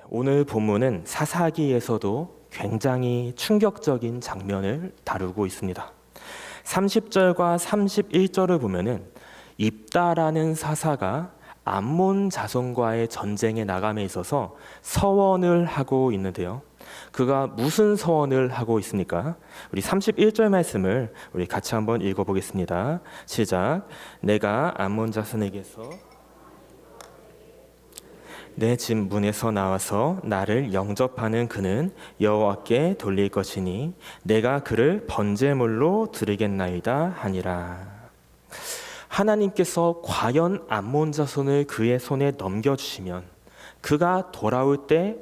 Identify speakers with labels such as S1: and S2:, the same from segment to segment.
S1: 오늘 본문은 사사기에서도 굉장히 충격적인 장면을 다루고 있습니다. 30절과 31절을 보면은 입다라는 사사가 암몬 자손과의 전쟁에 나감에 있어서 서원을 하고 있는데요. 그가 무슨 서원을 하고 있습니까? 우리 31절 말씀을 우리 같이 한번 읽어보겠습니다. 시작. 내가 암몬 자손에게서 내 집 문에서 나와서 나를 영접하는 그는 여호와께 돌릴 것이니 내가 그를 번제물로 드리겠나이다 하니라. 하나님께서 과연 암몬 자손을 그의 손에 넘겨주시면 그가 돌아올 때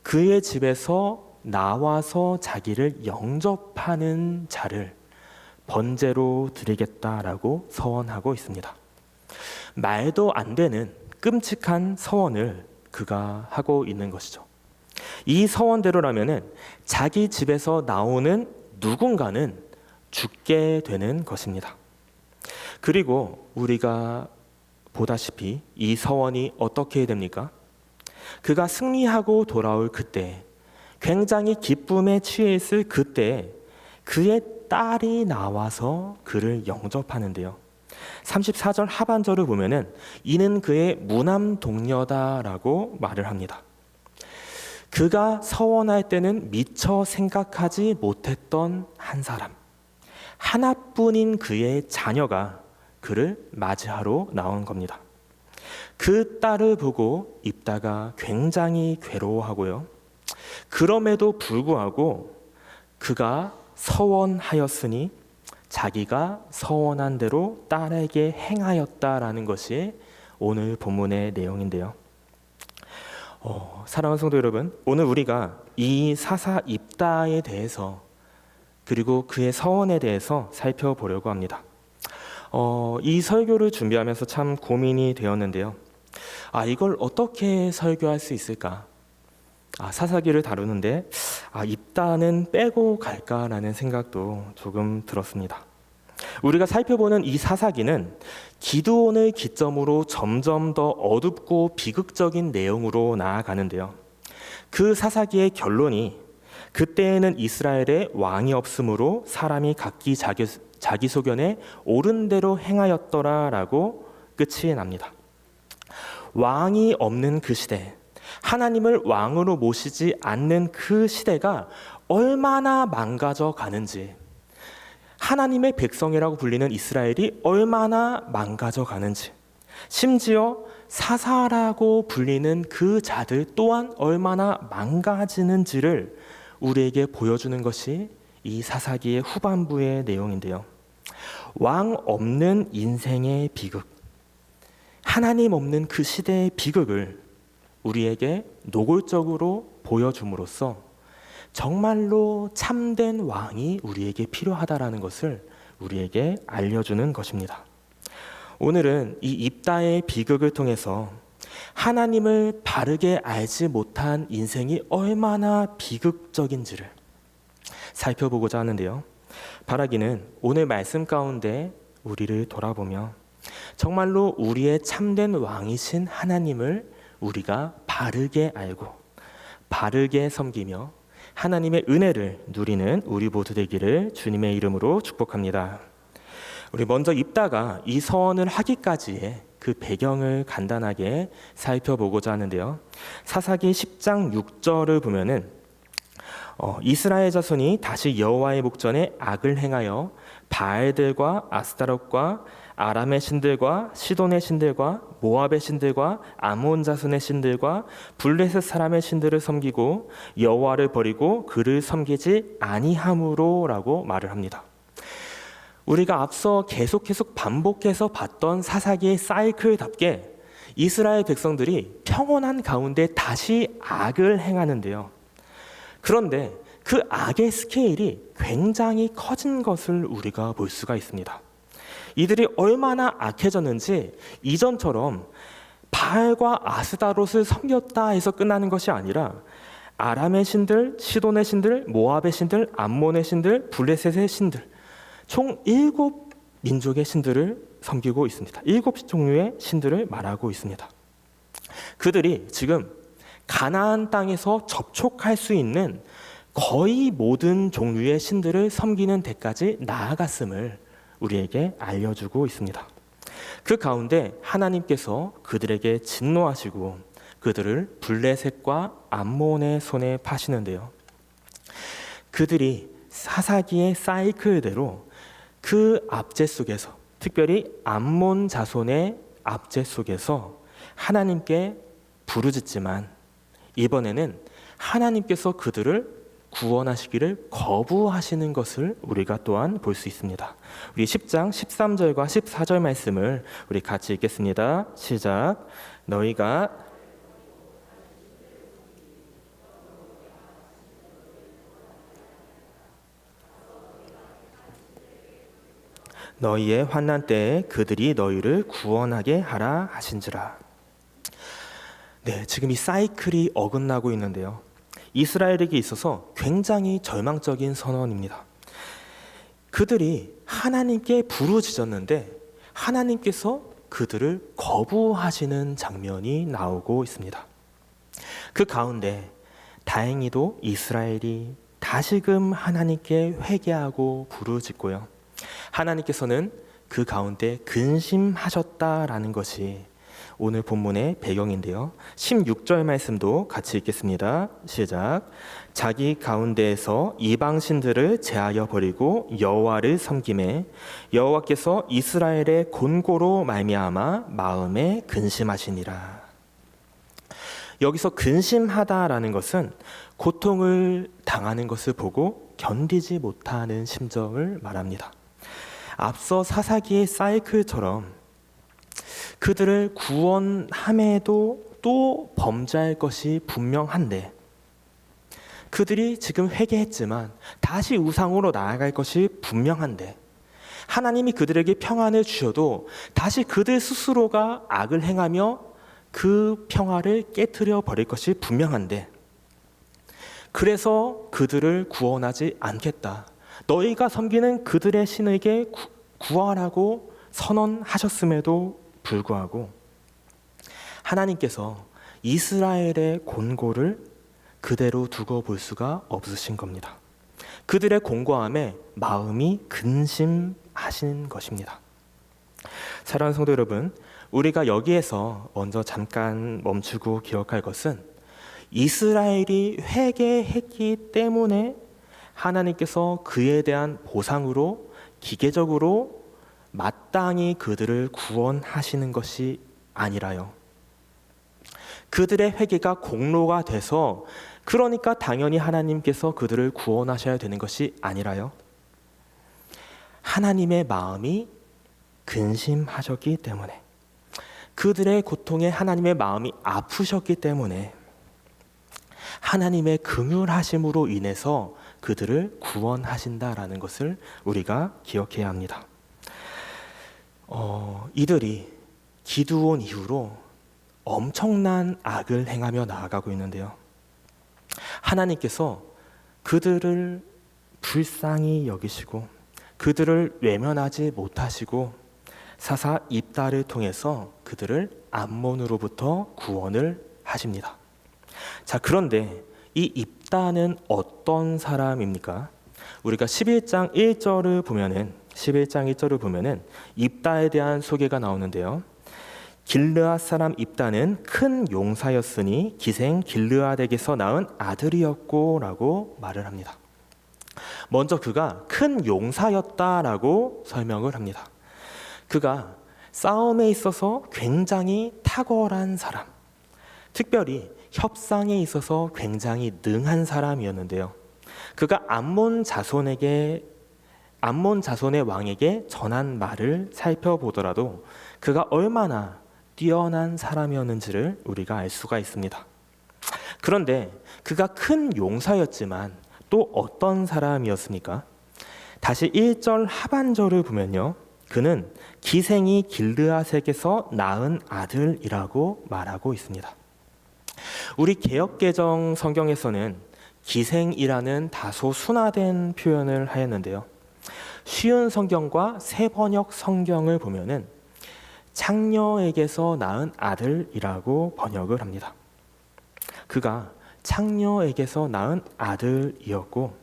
S1: 그의 집에서 나와서 자기를 영접하는 자를 번제로 드리겠다라고 서원하고 있습니다. 말도 안 되는 끔찍한 서원을 그가 하고 있는 것이죠. 이 서원대로라면은 자기 집에서 나오는 누군가는 죽게 되는 것입니다. 그리고 우리가 보다시피 이 서원이 어떻게 됩니까? 그가 승리하고 돌아올 그때, 굉장히 기쁨에 취해 있을 그때 그의 딸이 나와서 그를 영접하는데요. 34절 하반절을 보면은 이는 그의 무남 동료다라고 말을 합니다. 그가 서원할 때는 미처 생각하지 못했던 한 사람, 하나뿐인 그의 자녀가 그를 맞이하러 나온 겁니다. 그 딸을 보고 입다가 굉장히 괴로워하고요. 그럼에도 불구하고 그가 서원하였으니 자기가 서원한 대로 딸에게 행하였다라는 것이 오늘 본문의 내용인데요. 사랑하는 성도 여러분, 오늘 우리가 이 사사 입다에 대해서 그리고 그의 서원에 대해서 살펴보려고 합니다. 이 설교를 준비하면서 참 고민이 되었는데요. 이걸 어떻게 설교할 수 있을까? 사사기를 다루는데 입다는 빼고 갈까라는 생각도 조금 들었습니다. 우리가 살펴보는 이 사사기는 기드온을 기점으로 점점 더 어둡고 비극적인 내용으로 나아가는데요. 그 사사기의 결론이 그때에는 이스라엘에 왕이 없으므로 사람이 각기 자기 소견에 옳은 대로 행하였더라라고 끝이 납니다. 왕이 없는 그 시대, 하나님을 왕으로 모시지 않는 그 시대가 얼마나 망가져 가는지, 하나님의 백성이라고 불리는 이스라엘이 얼마나 망가져 가는지, 심지어 사사라고 불리는 그 자들 또한 얼마나 망가지는지를 우리에게 보여주는 것이 이 사사기의 후반부의 내용인데요. 왕 없는 인생의 비극, 하나님 없는 그 시대의 비극을 우리에게 노골적으로 보여줌으로써 정말로 참된 왕이 우리에게 필요하다라는 것을 우리에게 알려주는 것입니다. 오늘은 이 입다의 비극을 통해서 하나님을 바르게 알지 못한 인생이 얼마나 비극적인지를 살펴보고자 하는데요. 바라기는 오늘 말씀 가운데 우리를 돌아보며 정말로 우리의 참된 왕이신 하나님을 우리가 바르게 알고 바르게 섬기며 하나님의 은혜를 누리는 우리 모두 되기를 주님의 이름으로 축복합니다. 우리 먼저 입다가 이 서원을 하기까지의 그 배경을 간단하게 살펴보고자 하는데요. 사사기 10장 6절을 보면은 이스라엘 자손이 다시 여호와의 목전에 악을 행하여 바알들과 아스타롯과 아람의 신들과 시돈의 신들과 모압의 신들과 아몬 자손의 신들과 블레셋 사람의 신들을 섬기고 여호와를 버리고 그를 섬기지 아니함으로라고 말을 합니다. 우리가 앞서 계속 반복해서 봤던 사사기의 사이클답게 이스라엘 백성들이 평온한 가운데 다시 악을 행하는데요. 그런데 그 악의 스케일이 굉장히 커진 것을 우리가 볼 수가 있습니다. 이들이 얼마나 악해졌는지 이전처럼 바알과 아스다롯을 섬겼다 해서 끝나는 것이 아니라 아람의 신들, 시돈의 신들, 모압의 신들, 암몬의 신들, 블레셋의 신들, 총 7민족의 신들을 섬기고 있습니다. 7종류의 신들을 말하고 있습니다. 그들이 지금 가나안 땅에서 접촉할 수 있는 거의 모든 종류의 신들을 섬기는 데까지 나아갔음을 우리에게 알려주고 있습니다. 그 가운데 하나님께서 그들에게 진노하시고 그들을 블레셋과 암몬의 손에 파시는데요. 그들이 사사기의 사이클대로 그 압제 속에서, 특별히 암몬 자손의 압제 속에서 하나님께 부르짖지만 이번에는 하나님께서 그들을 구원하시기를 거부하시는 것을 우리가 또한 볼 수 있습니다. 우리 10장 13절과 14절 말씀을 우리 같이 읽겠습니다. 시작. 너희의 환난 때에 그들이 너희를 구원하게 하라 하신지라. 네, 지금 이 사이클이 어긋나고 있는데요. 이스라엘에게 있어서 굉장히 절망적인 선언입니다. 그들이 하나님께 부르짖었는데 하나님께서 그들을 거부하시는 장면이 나오고 있습니다. 그 가운데 다행히도 이스라엘이 다시금 하나님께 회개하고 부르짖고요. 하나님께서는 그 가운데 근심하셨다라는 것이 오늘 본문의 배경인데요. 16절 말씀도 같이 읽겠습니다. 시작. 자기 가운데에서 이방 신들을 제하여 버리고 여호와를 섬기매 여호와께서 이스라엘의 곤고로 말미암아 마음에 근심하시니라. 여기서 근심하다라는 것은 고통을 당하는 것을 보고 견디지 못하는 심정을 말합니다. 앞서 사사기의 사이클처럼 그들을 구원함에도 또 범죄할 것이 분명한데 그들이 지금 회개했지만 다시 우상으로 나아갈 것이 분명한데 하나님이 그들에게 평안을 주셔도 다시 그들 스스로가 악을 행하며 그 평화를 깨트려 버릴 것이 분명한데 그래서 그들을 구원하지 않겠다. 너희가 섬기는 그들의 신에게 구하라고 선언하셨음에도 불구하고 하나님께서 이스라엘의 곤고를 그대로 두고 볼 수가 없으신 겁니다. 그들의 곤고함에 마음이 근심하신 것입니다. 사랑하는 성도 여러분, 우리가 여기에서 먼저 잠깐 멈추고 기억할 것은 이스라엘이 회개했기 때문에 하나님께서 그에 대한 보상으로 기계적으로 마땅히 그들을 구원하시는 것이 아니라요. 그들의 회개가 공로가 돼서 그러니까 당연히 하나님께서 그들을 구원하셔야 되는 것이 아니라요. 하나님의 마음이 근심하셨기 때문에 그들의 고통에 하나님의 마음이 아프셨기 때문에 하나님의 긍휼하심으로 인해서 그들을 구원하신다라는 것을 우리가 기억해야 합니다. 이들이 기드온 이후로 엄청난 악을 행하며 나아가고 있는데요. 하나님께서 그들을 불쌍히 여기시고 그들을 외면하지 못하시고 사사 입다를 통해서 그들을 암몬으로부터 구원을 하십니다. 자, 그런데 이 입다는 어떤 사람입니까? 우리가 11장 1절을 보면은 입다에 대한 소개가 나오는데요. 길르앗 사람 입다는 큰 용사였으니 기생 길르앗에게서 낳은 아들이었고 라고 말을 합니다. 먼저 그가 큰 용사였다라고 설명을 합니다. 그가 싸움에 있어서 굉장히 탁월한 사람, 특별히 협상에 있어서 굉장히 능한 사람이었는데요. 그가 암몬 자손의 왕에게 전한 말을 살펴보더라도 그가 얼마나 뛰어난 사람이었는지를 우리가 알 수가 있습니다. 그런데 그가 큰 용사였지만 또 어떤 사람이었습니까? 다시 1절 하반절을 보면요. 그는 기생이 길르앗에게서 낳은 아들이라고 말하고 있습니다. 우리 개역개정 성경에서는 기생이라는 다소 순화된 표현을 하였는데요. 쉬운 성경과 새번역 성경을 보면은 창녀에게서 낳은 아들이라고 번역을 합니다. 그가 창녀에게서 낳은 아들이었고,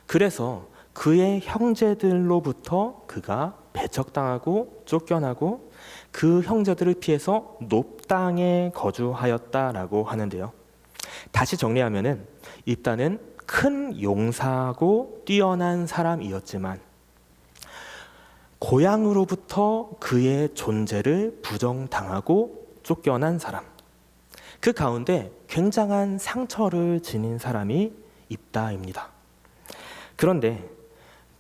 S1: 그래서 그의 형제들로부터 그가 배척당하고 쫓겨나고 그 형제들을 피해서 높당에 거주하였다라고 하는데요. 다시 정리하면은 입다는 큰 용사고 뛰어난 사람이었지만 고향으로부터 그의 존재를 부정당하고 쫓겨난 사람, 그 가운데 굉장한 상처를 지닌 사람이 입다입니다. 그런데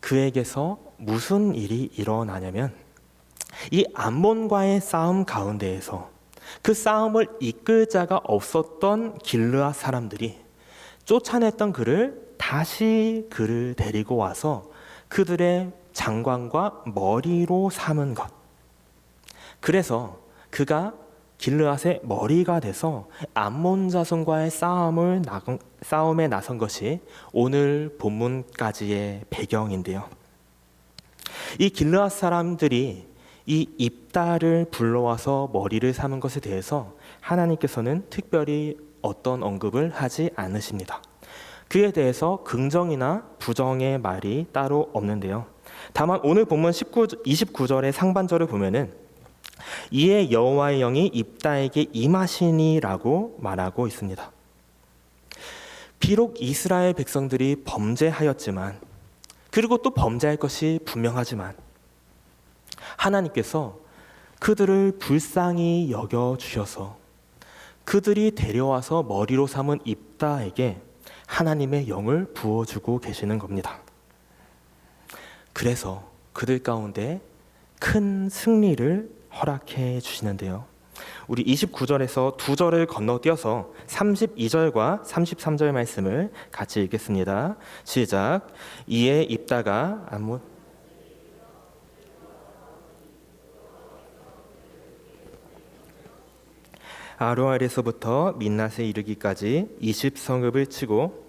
S1: 그에게서 무슨 일이 일어나냐면 이 암몬과의 싸움 가운데에서 그 싸움을 이끌 자가 없었던 길르앗 사람들이 쫓아냈던 그를 다시 그를 데리고 와서 그들의 장관과 머리로 삼은 것. 그래서 그가 길르앗의 머리가 돼서 암몬 자손과의 싸움에 나선 것이 오늘 본문까지의 배경인데요. 이 길르앗 사람들이 이 입다를 불러와서 머리를 삼은 것에 대해서 하나님께서는 특별히 어떤 언급을 하지 않으십니다. 그에 대해서 긍정이나 부정의 말이 따로 없는데요. 다만 오늘 본문 29절의 상반절을 보면은 이에 여호와의 영이 입다에게 임하시니라고 말하고 있습니다. 비록 이스라엘 백성들이 범죄하였지만, 그리고 또 범죄할 것이 분명하지만 하나님께서 그들을 불쌍히 여겨주셔서 그들이 데려와서 머리로 삼은 입다에게 하나님의 영을 부어주고 계시는 겁니다. 그래서 그들 가운데 큰 승리를 허락해 주시는데요. 우리 29절에서 두 절을 건너뛰어서 32절과 33절 말씀을 같이 읽겠습니다. 시작. 이에 입다가 아로알에서부터 민낫에 이르기까지 20성읍을 치고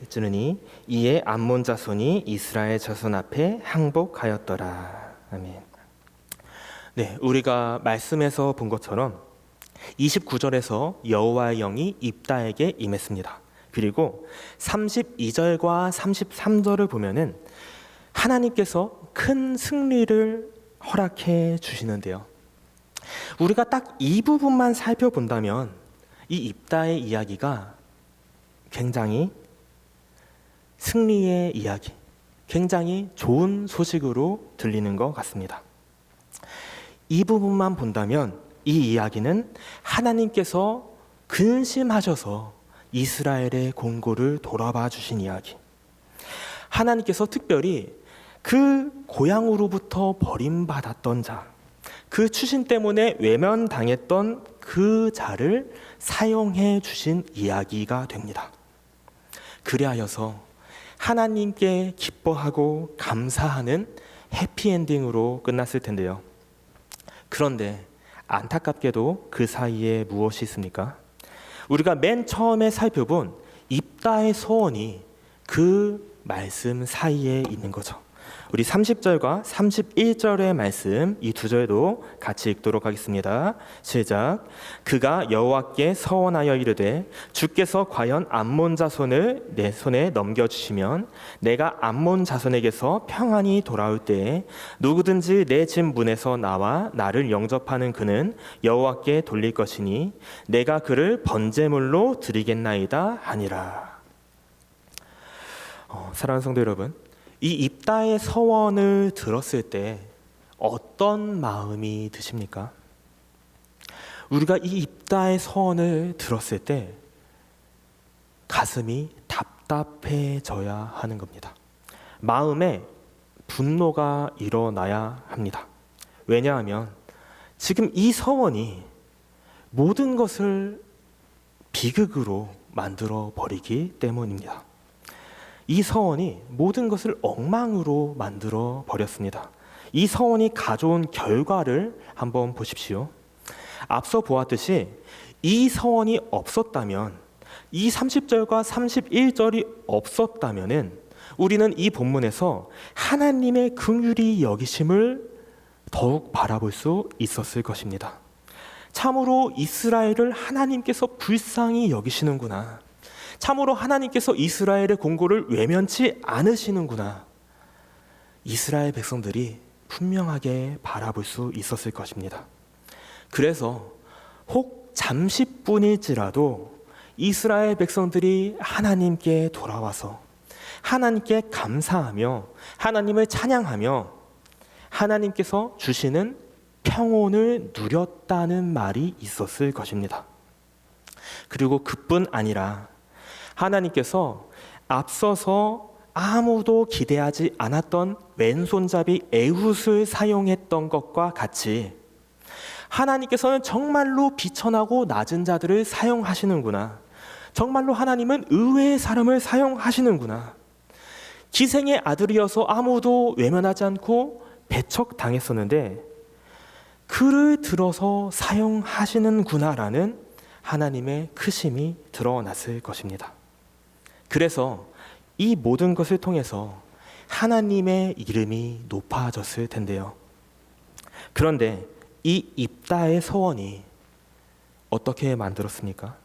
S1: 찌르니 이에 암몬 자손이 이스라엘 자손 앞에 항복하였더라. 아멘. 네, 우리가 말씀에서 본 것처럼 29절에서 여호와의 영이 입다에게 임했습니다. 그리고 32절과 33절을 보면은 하나님께서 큰 승리를 허락해 주시는데요. 우리가 딱 이 부분만 살펴본다면 이 입다의 이야기가 굉장히 승리의 이야기, 굉장히 좋은 소식으로 들리는 것 같습니다. 이 부분만 본다면 이 이야기는 하나님께서 근심하셔서 이스라엘의 공고를 돌아봐 주신 이야기, 하나님께서 특별히 그 고향으로부터 버림받았던 자, 그 추신 때문에 외면당했던 그 자를 사용해 주신 이야기가 됩니다. 그리하여서 하나님께 기뻐하고 감사하는 해피엔딩으로 끝났을 텐데요. 그런데 안타깝게도 그 사이에 무엇이 있습니까? 우리가 맨 처음에 살펴본 입다의 소원이 그 말씀 사이에 있는 거죠. 우리 30절과 31절의 말씀, 이 두 절도 같이 읽도록 하겠습니다. 시작. 그가 여호와께 서원하여 이르되 주께서 과연 암몬 자손을 내 손에 넘겨주시면 내가 암몬 자손에게서 평안히 돌아올 때에 누구든지 내 집 문에서 나와 나를 영접하는 그는 여호와께 돌릴 것이니 내가 그를 번제물로 드리겠나이다 하니라. 사랑하는 성도 여러분, 이 입다의 서원을 들었을 때 어떤 마음이 드십니까? 우리가 이 입다의 서원을 들었을 때 가슴이 답답해져야 하는 겁니다. 마음에 분노가 일어나야 합니다. 왜냐하면 지금 이 서원이 모든 것을 비극으로 만들어 버리기 때문입니다. 이 서원이 모든 것을 엉망으로 만들어 버렸습니다. 이 서원이 가져온 결과를 한번 보십시오. 앞서 보았듯이 이 서원이 없었다면, 이 30절과 31절이 없었다면은 우리는 이 본문에서 하나님의 긍휼히 여기심을 더욱 바라볼 수 있었을 것입니다. 참으로 이스라엘을 하나님께서 불쌍히 여기시는구나. 참으로 하나님께서 이스라엘의 공고를 외면치 않으시는구나. 이스라엘 백성들이 분명하게 바라볼 수 있었을 것입니다. 그래서 혹 잠시뿐일지라도 이스라엘 백성들이 하나님께 돌아와서 하나님께 감사하며 하나님을 찬양하며 하나님께서 주시는 평온을 누렸다는 말이 있었을 것입니다. 그리고 그뿐 아니라 하나님께서 앞서서 아무도 기대하지 않았던 왼손잡이 에훗을 사용했던 것과 같이 하나님께서는 정말로 비천하고 낮은 자들을 사용하시는구나. 정말로 하나님은 의외의 사람을 사용하시는구나. 기생의 아들이어서 아무도 외면하지 않고 배척당했었는데 그를 들어서 사용하시는구나라는 하나님의 크심이 드러났을 것입니다. 그래서 이 모든 것을 통해서 하나님의 이름이 높아졌을 텐데요. 그런데 이 입다의 서원이 어떻게 만들었습니까?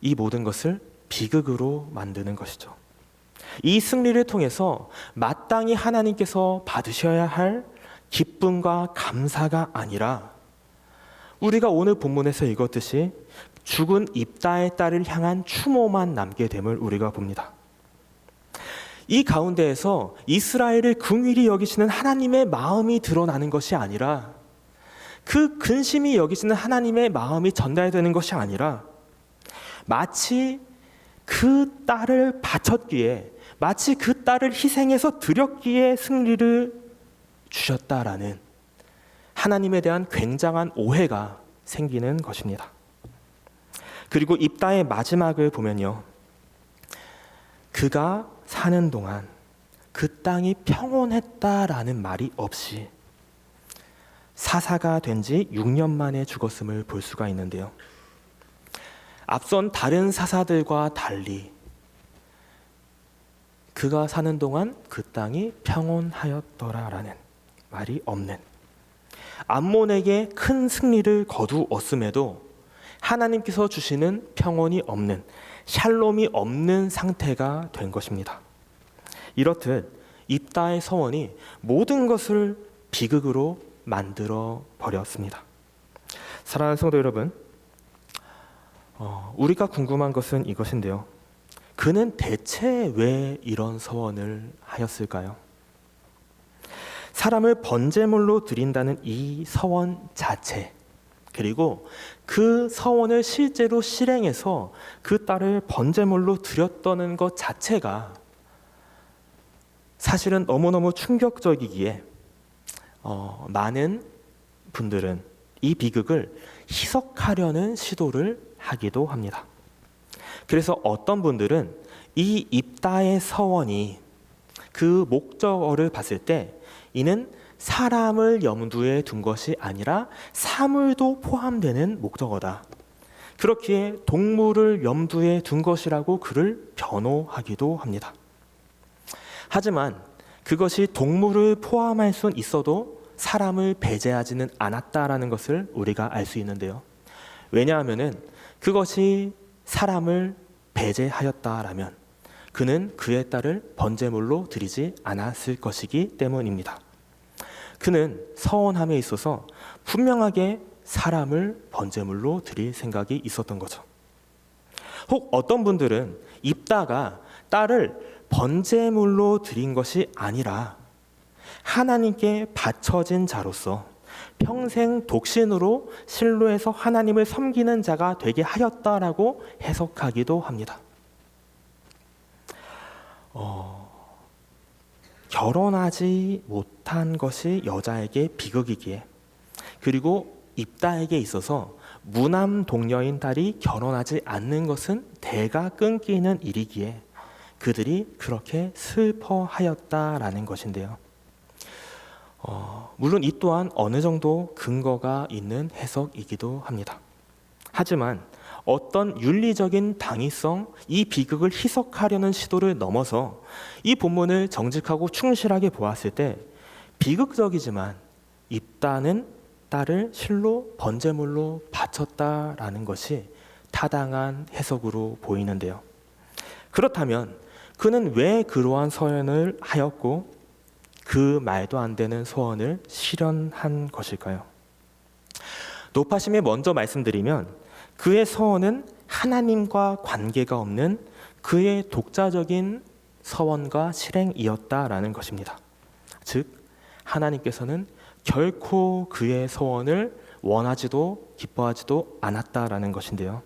S1: 이 모든 것을 비극으로 만드는 것이죠. 이 승리를 통해서 마땅히 하나님께서 받으셔야 할 기쁨과 감사가 아니라 우리가 오늘 본문에서 읽었듯이 죽은 입다의 딸을 향한 추모만 남게 됨을 우리가 봅니다. 이 가운데에서 이스라엘을 긍휼히 여기시는 하나님의 마음이 드러나는 것이 아니라 그 근심이 여기시는 하나님의 마음이 전달되는 것이 아니라 마치 그 딸을 바쳤기에 마치 그 딸을 희생해서 드렸기에 승리를 주셨다라는 하나님에 대한 굉장한 오해가 생기는 것입니다. 그리고 입다의 마지막을 보면요. 그가 사는 동안 그 땅이 평온했다라는 말이 없이 사사가 된 지 6년 만에 죽었음을 볼 수가 있는데요. 앞선 다른 사사들과 달리 그가 사는 동안 그 땅이 평온하였더라라는 말이 없는, 암몬에게 큰 승리를 거두었음에도 하나님께서 주시는 평온이 없는, 샬롬이 없는 상태가 된 것입니다. 이렇듯 입다의 서원이 모든 것을 비극으로 만들어 버렸습니다. 사랑하는 성도 여러분, 우리가 궁금한 것은 이것인데요. 그는 대체 왜 이런 서원을 하였을까요? 사람을 번제물로 드린다는 이 서원 자체, 그리고 그 서원을 실제로 실행해서 그 딸을 번제물로 드렸다는 것 자체가 사실은 너무너무 충격적이기에 많은 분들은 이 비극을 희석하려는 시도를 하기도 합니다. 그래서 어떤 분들은 이 입다의 서원이 그 목적어를 봤을 때 이는 사람을 염두에 둔 것이 아니라 사물도 포함되는 목적어다. 그렇기에 동물을 염두에 둔 것이라고 그를 변호하기도 합니다. 하지만 그것이 동물을 포함할 수는 있어도 사람을 배제하지는 않았다라는 것을 우리가 알 수 있는데요. 왜냐하면은 그것이 사람을 배제하였다라면 그는 그의 딸을 번제물로 드리지 않았을 것이기 때문입니다. 그는 서원함에 있어서 분명하게 사람을 번제물로 드릴 생각이 있었던 거죠. 혹 어떤 분들은 입다가 딸을 번제물로 드린 것이 아니라 하나님께 바쳐진 자로서 평생 독신으로 실로에서 하나님을 섬기는 자가 되게 하였다라고 해석하기도 합니다. 결혼하지 못한 것이 여자에게 비극이기에, 그리고 입다에게 있어서 무남 동녀인 딸이 결혼하지 않는 것은 대가 끊기는 일이기에 그들이 그렇게 슬퍼하였다라는 것인데요. 물론 이 또한 어느 정도 근거가 있는 해석이기도 합니다. 하지만 어떤 윤리적인 당위성, 이 비극을 희석하려는 시도를 넘어서 이 본문을 정직하고 충실하게 보았을 때 비극적이지만 입다는 딸을 실로 번제물로 바쳤다라는 것이 타당한 해석으로 보이는데요. 그렇다면 그는 왜 그러한 서원을 하였고 그 말도 안 되는 소원을 실현한 것일까요? 높아심에 먼저 말씀드리면 그의 서원은 하나님과 관계가 없는 그의 독자적인 서원과 실행이었다라는 것입니다. 즉 하나님께서는 결코 그의 서원을 원하지도 기뻐하지도 않았다라는 것인데요.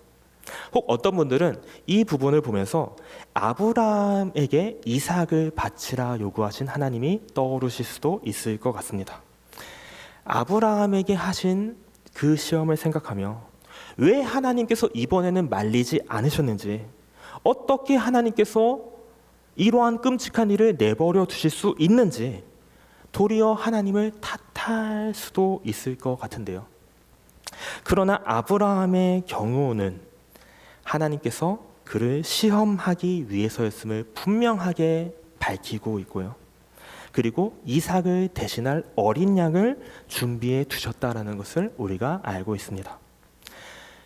S1: 혹 어떤 분들은 이 부분을 보면서 아브라함에게 이삭을 바치라 요구하신 하나님이 떠오르실 수도 있을 것 같습니다. 아브라함에게 하신 그 시험을 생각하며 왜 하나님께서 이번에는 말리지 않으셨는지, 어떻게 하나님께서 이러한 끔찍한 일을 내버려 두실 수 있는지 도리어 하나님을 탓할 수도 있을 것 같은데요. 그러나 아브라함의 경우는 하나님께서 그를 시험하기 위해서였음을 분명하게 밝히고 있고요. 그리고 이삭을 대신할 어린 양을 준비해 두셨다라는 것을 우리가 알고 있습니다.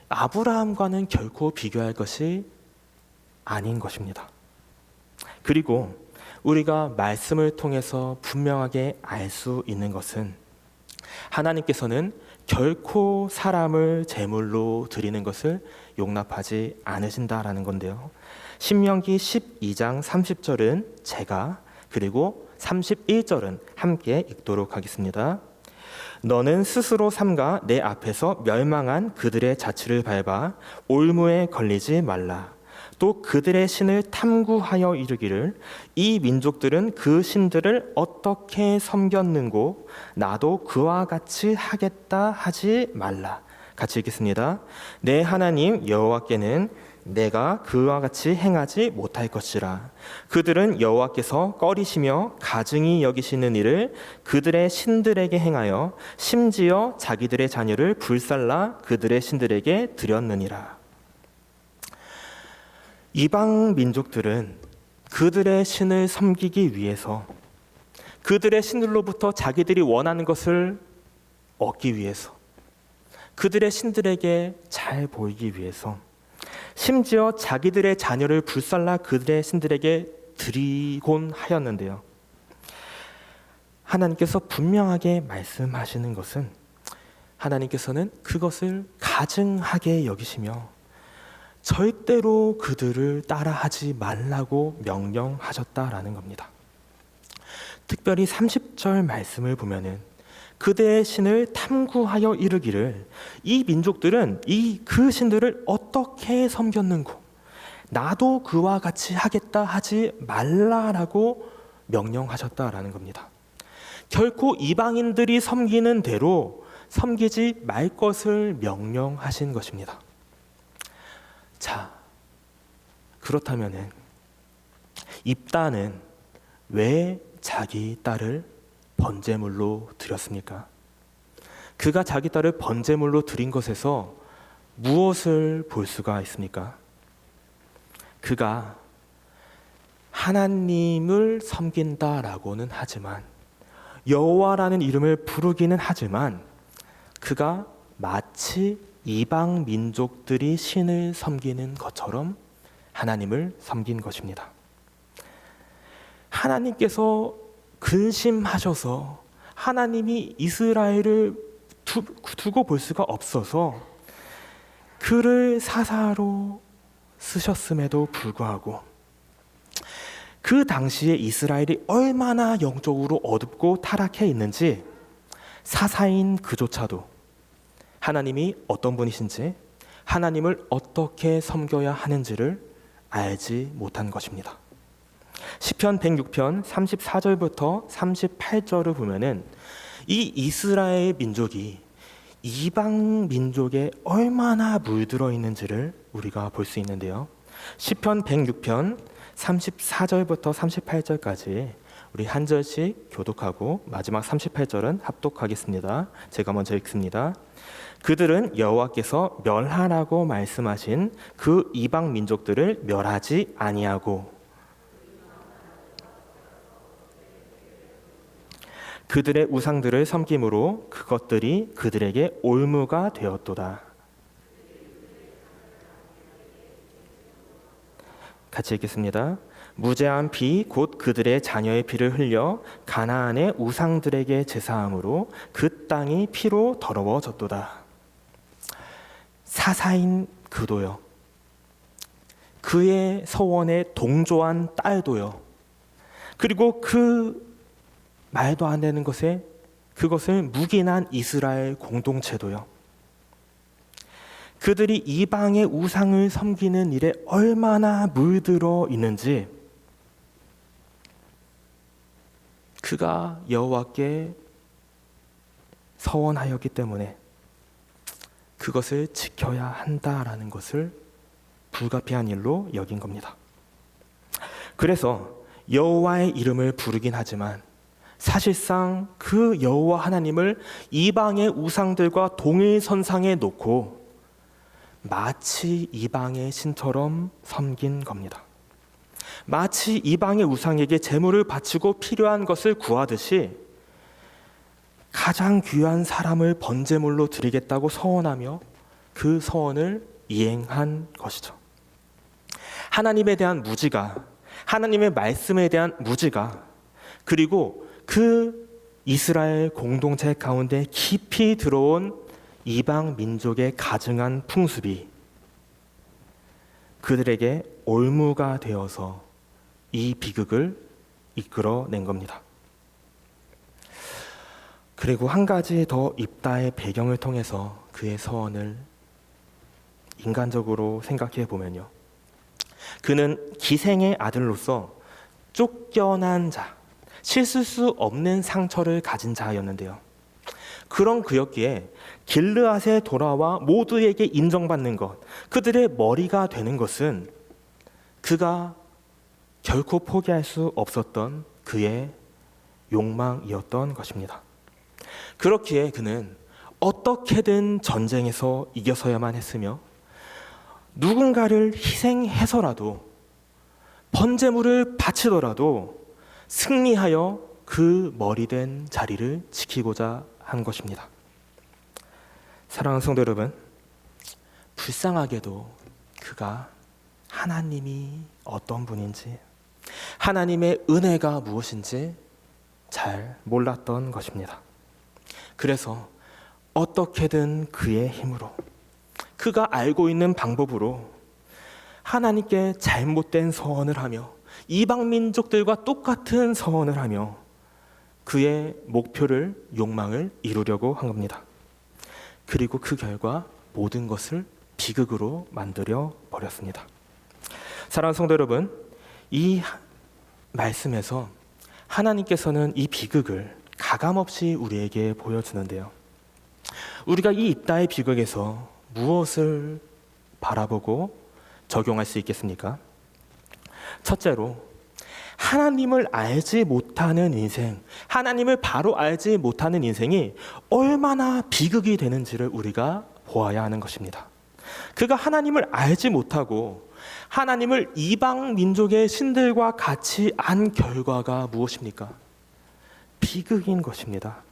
S1: 아브라함과는 결코 비교할 것이 아닌 것입니다. 그리고 우리가 말씀을 통해서 분명하게 알 수 있는 것은 하나님께서는 결코 사람을 제물로 드리는 것을 용납하지 않으신다라는 건데요. 신명기 12장 30절은 제가, 그리고 31절은 함께 읽도록 하겠습니다. 너는 스스로 삼가 내 앞에서 멸망한 그들의 자취를 밟아 올무에 걸리지 말라. 또 그들의 신을 탐구하여 이르기를 이 민족들은 그 신들을 어떻게 섬겼는고 나도 그와 같이 하겠다 하지 말라. 같이 읽겠습니다. 내 하나님 여호와께는 내가 그와 같이 행하지 못할 것이라. 그들은 여호와께서 꺼리시며 가증히 여기시는 일을 그들의 신들에게 행하여 심지어 자기들의 자녀를 불살라 그들의 신들에게 드렸느니라. 이방 민족들은 그들의 신을 섬기기 위해서, 그들의 신들로부터 자기들이 원하는 것을 얻기 위해서, 그들의 신들에게 잘 보이기 위해서, 심지어 자기들의 자녀를 불살라 그들의 신들에게 드리곤 하였는데요. 하나님께서 분명하게 말씀하시는 것은 하나님께서는 그것을 가증하게 여기시며 절대로 그들을 따라하지 말라고 명령하셨다라는 겁니다. 특별히 30절 말씀을 보면은 그대의 신을 탐구하여 이르기를 이 민족들은 그 신들을 어떻게 섬겼는고 나도 그와 같이 하겠다 하지 말라라고 명령하셨다라는 겁니다. 결코 이방인들이 섬기는 대로 섬기지 말 것을 명령하신 것입니다. 자, 그렇다면은 입다는 왜 자기 딸을 번제물로 드렸습니까? 그가 자기 딸을 번제물로 드린 것에서 무엇을 볼 수가 있습니까? 그가 하나님을 섬긴다라고는 하지만, 여호와라는 이름을 부르기는 하지만 그가 마치 이방 민족들이 신을 섬기는 것처럼 하나님을 섬긴 것입니다. 하나님께서 근심하셔서 하나님이 이스라엘을 두고 볼 수가 없어서 그를 사사로 쓰셨음에도 불구하고 그 당시에 이스라엘이 얼마나 영적으로 어둡고 타락해 있는지 사사인 그조차도 하나님이 어떤 분이신지, 하나님을 어떻게 섬겨야 하는지를 알지 못한 것입니다. 시편 106편 34절부터 38절을 보면은 이 이스라엘 민족이 이방 민족에 얼마나 물들어 있는지를 우리가 볼 수 있는데요. 시편 106편 34절부터 38절까지 우리 한 절씩 교독하고 마지막 38절은 합독하겠습니다. 제가 먼저 읽습니다. 그들은 여호와께서 멸하라고 말씀하신 그 이방 민족들을 멸하지 아니하고 그들의 우상들을 섬김으로 그것들이 그들에게 올무가 되었도다. 같이 읽겠습니다. 무죄한 피 곧 그들의 자녀의 피를 흘려 가나안의 우상들에게 제사함으로 그 땅이 피로 더러워졌도다. 사사인 그도요, 그의 서원에 동조한 딸도요, 그리고 그 말도 안 되는 것에 그것을 묵인한 이스라엘 공동체도요, 그들이 이방의 우상을 섬기는 일에 얼마나 물들어 있는지 그가 여호와께 서원하였기 때문에 그것을 지켜야 한다라는 것을 불가피한 일로 여긴 겁니다. 그래서 여호와의 이름을 부르긴 하지만 사실상 그 여호와 하나님을 이방의 우상들과 동일선상에 놓고 마치 이방의 신처럼 섬긴 겁니다. 마치 이방의 우상에게 제물을 바치고 필요한 것을 구하듯이 가장 귀한 사람을 번제물로 드리겠다고 서원하며 그 서원을 이행한 것이죠. 하나님에 대한 무지가, 하나님의 말씀에 대한 무지가, 그리고 그 이스라엘 공동체 가운데 깊이 들어온 이방 민족의 가증한 풍습이 그들에게 올무가 되어서 이 비극을 이끌어낸 겁니다. 그리고 한 가지 더 입다의 배경을 통해서 그의 서원을 인간적으로 생각해 보면요, 그는 기생의 아들로서 쫓겨난 자, 씻을 수 없는 상처를 가진 자였는데요, 그런 그였기에 길르앗에 돌아와 모두에게 인정받는 것, 그들의 머리가 되는 것은 그가 결코 포기할 수 없었던 그의 욕망이었던 것입니다. 그렇기에 그는 어떻게든 전쟁에서 이겨서야만 했으며 누군가를 희생해서라도 번제물을 바치더라도 승리하여 그 머리된 자리를 지키고자 한 것입니다. 사랑하는 성도 여러분, 불쌍하게도 그가 하나님이 어떤 분인지, 하나님의 은혜가 무엇인지 잘 몰랐던 것입니다. 그래서 어떻게든 그의 힘으로, 그가 알고 있는 방법으로 하나님께 잘못된 서원을 하며 이방 민족들과 똑같은 서원을 하며 그의 목표를, 욕망을 이루려고 한 겁니다. 그리고 그 결과 모든 것을 비극으로 만들어 버렸습니다. 사랑하는 성도 여러분, 이 말씀에서 하나님께서는 이 비극을 가감없이 우리에게 보여주는데요, 우리가 이 입다의 비극에서 무엇을 바라보고 적용할 수 있겠습니까? 첫째로, 하나님을 알지 못하는 인생, 하나님을 바로 알지 못하는 인생이 얼마나 비극이 되는지를 우리가 보아야 하는 것입니다. 그가 하나님을 알지 못하고 하나님을 이방 민족의 신들과 같이 안 결과가 무엇입니까? 비극인 것입니다.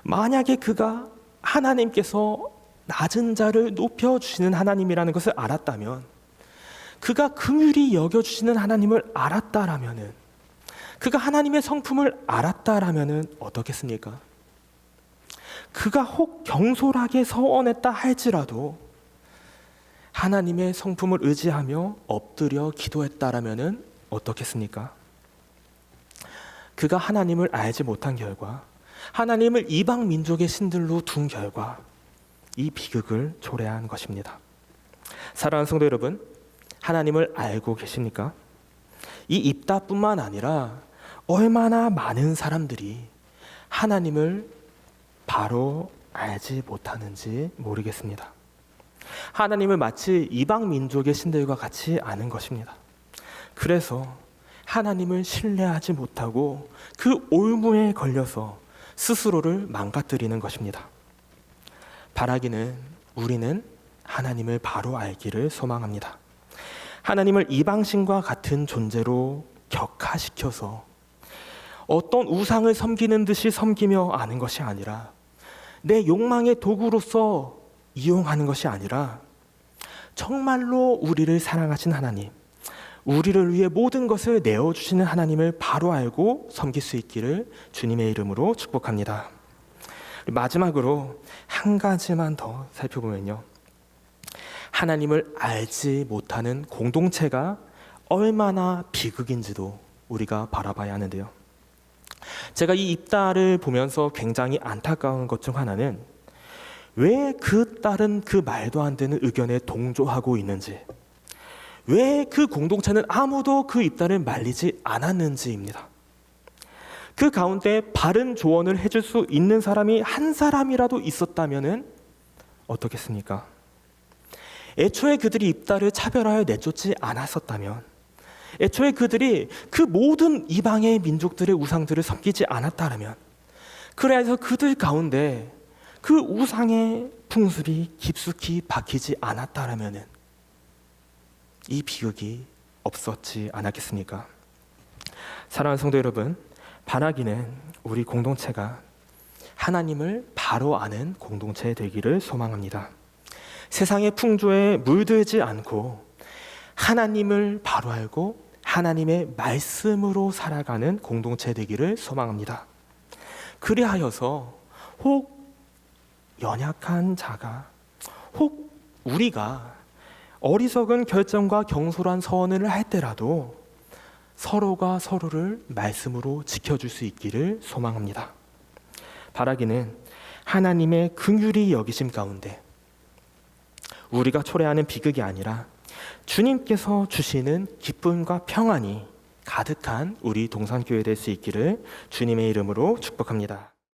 S1: 만약에 그가 하나님께서 낮은 자를 높여주시는 하나님이라는 것을 알았다면, 그가 긍휼히 여겨주시는 하나님을 알았다라면은, 그가 하나님의 성품을 알았다라면은 어떻겠습니까? 그가 혹 경솔하게 서원했다 할지라도 하나님의 성품을 의지하며 엎드려 기도했다라면은 어떻겠습니까? 그가 하나님을 알지 못한 결과, 하나님을 이방 민족의 신들로 둔 결과 이 비극을 초래한 것입니다. 사랑하는 성도 여러분, 하나님을 알고 계십니까? 이 입다뿐만 아니라 얼마나 많은 사람들이 하나님을 바로 알지 못하는지 모르겠습니다. 하나님을 마치 이방 민족의 신들과 같이 아는 것입니다. 그래서 하나님을 신뢰하지 못하고 그 올무에 걸려서 스스로를 망가뜨리는 것입니다. 바라기는 우리는 하나님을 바로 알기를 소망합니다. 하나님을 이방신과 같은 존재로 격화시켜서 어떤 우상을 섬기는 듯이 섬기며 아는 것이 아니라 내 욕망의 도구로서 이용하는 것이 아니라 정말로 우리를 사랑하신 하나님, 우리를 위해 모든 것을 내어주시는 하나님을 바로 알고 섬길 수 있기를 주님의 이름으로 축복합니다. 마지막으로 한 가지만 더 살펴보면요, 하나님을 알지 못하는 공동체가 얼마나 비극인지도 우리가 바라봐야 하는데요. 제가 이 입다를 보면서 굉장히 안타까운 것 중 하나는 왜 그 딸은 그 말도 안 되는 의견에 동조하고 있는지, 왜 그 공동체는 아무도 그 입다를 말리지 않았는지입니다. 그 가운데 바른 조언을 해줄 수 있는 사람이 한 사람이라도 있었다면 어떻겠습니까? 애초에 그들이 입다를 차별하여 내쫓지 않았었다면, 애초에 그들이 그 모든 이방의 민족들의 우상들을 섬기지 않았다면, 그래서 그들 가운데 그 우상의 풍습이 깊숙이 박히지 않았다면 이 비극이 없었지 않았겠습니까? 사랑하는 성도 여러분, 바라기는 우리 공동체가 하나님을 바로 아는 공동체 되기를 소망합니다. 세상의 풍조에 물들지 않고 하나님을 바로 알고 하나님의 말씀으로 살아가는 공동체 되기를 소망합니다. 그리하여서 혹 연약한 자가, 혹 우리가 어리석은 결정과 경솔한 선언을 할 때라도 서로가 서로를 말씀으로 지켜줄 수 있기를 소망합니다. 바라기는 하나님의 긍휼히 여기심 가운데 우리가 초래하는 비극이 아니라 주님께서 주시는 기쁨과 평안이 가득한 우리 동산교회 될 수 있기를 주님의 이름으로 축복합니다.